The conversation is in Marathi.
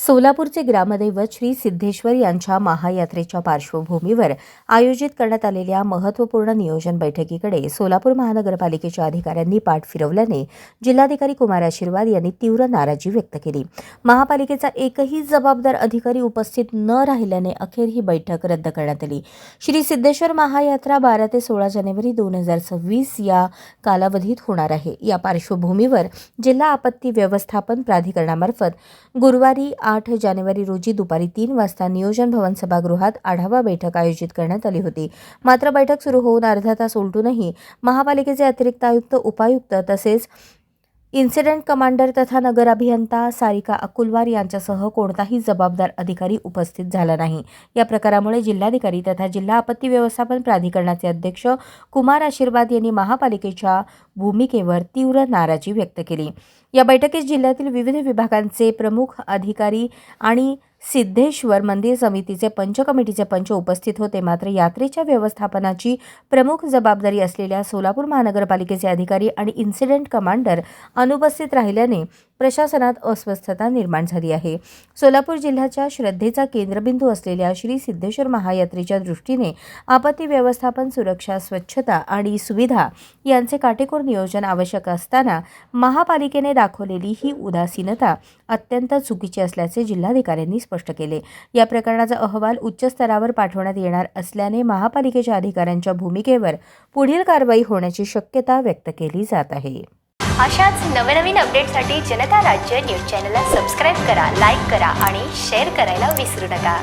सोलापूरचे ग्रामदैवत श्री सिद्धेश्वर यांच्या महायात्रेच्या पार्श्वभूमीवर आयोजित करण्यात आलेल्या महत्त्वपूर्ण नियोजन बैठकीकडे सोलापूर महानगरपालिकेच्या अधिकाऱ्यांनी पाठ फिरवल्याने जिल्हाधिकारी कुमार आशीर्वाद यांनी तीव्र नाराजी व्यक्त केली। महापालिकेचा एकही जबाबदार अधिकारी उपस्थित न राहिल्याने अखेर ही बैठक रद्द करण्यात आली। श्री सिद्धेश्वर महायात्रा 12 ते 16 जानेवारी 2026 या कालावधीत होणार आहे। या पार्श्वभूमीवर जिल्हा आपत्ती व्यवस्थापन प्राधिकरणामार्फत गुरुवारी 8 जानेवारी रोजी दुपारी 3 वाजता नियोजन भवन सभागृहात आढावा बैठक आयोजित करण्यात आली होती। मात्र बैठक सुरू होऊन अर्धा तास उलटूनही महापालिकेचे अतिरिक्त आयुक्त, उपायुक्त तसेच इन्सिडेंट कमांडर तथा नगर अभियंता सारिका अकुलवार यांच्यासह कोणताही जबाबदार अधिकारी उपस्थित झाला नाही। या प्रकारामुळे जिल्हाधिकारी तथा जिल्हा आपत्ती व्यवस्थापन प्राधिकरणाचे अध्यक्ष कुमार आशीर्वाद यांनी महापालिकेच्या भूमिकेवर तीव्र नाराजी व्यक्त केली। या बैठकीत जिल्ह्यातील विविध विभागांचे प्रमुख अधिकारी आणि सिद्धेश्वर मंदिर समितीचे पंच कमिटीचे पंच उपस्थित होते। मात्र यात्रेच्या व्यवस्थापनाची प्रमुख जबाबदारी असलेल्या सोलापूर महानगरपालिकेचे अधिकारी आणि इन्सिडेंट कमांडर अनुपस्थित राहिल्याने प्रशासनात अस्वस्थता निर्माण झाली आहे। सोलापूर जिल्ह्याच्या श्रद्धेचा केंद्रबिंदू असलेल्या श्री सिद्धेश्वर महायात्रेच्या दृष्टीने आपत्ती व्यवस्थापन, सुरक्षा, स्वच्छता आणि सुविधा यांचे काटेकोर नियोजन आवश्यक असताना महापालिकेने दाखवलेली ही उदासीनता अत्यंत चुकीची असल्याचे जिल्हाधिकाऱ्यांनी स्पष्ट केले। या प्रकरणाचा अहवाल उच्च स्तरावर पाठवण्यात येणार असल्याने महापालिकेच्या अधिकाऱ्यांच्या भूमिकेवर पुढील कारवाई होण्याची शक्यता व्यक्त केली जात आहे। अशाच नवनवीन अपडेटसाठी जनता राज्य न्यूज चॅनलला सबस्क्राईब करा, लाईक करा आणि शेअर करायला विसरू नका।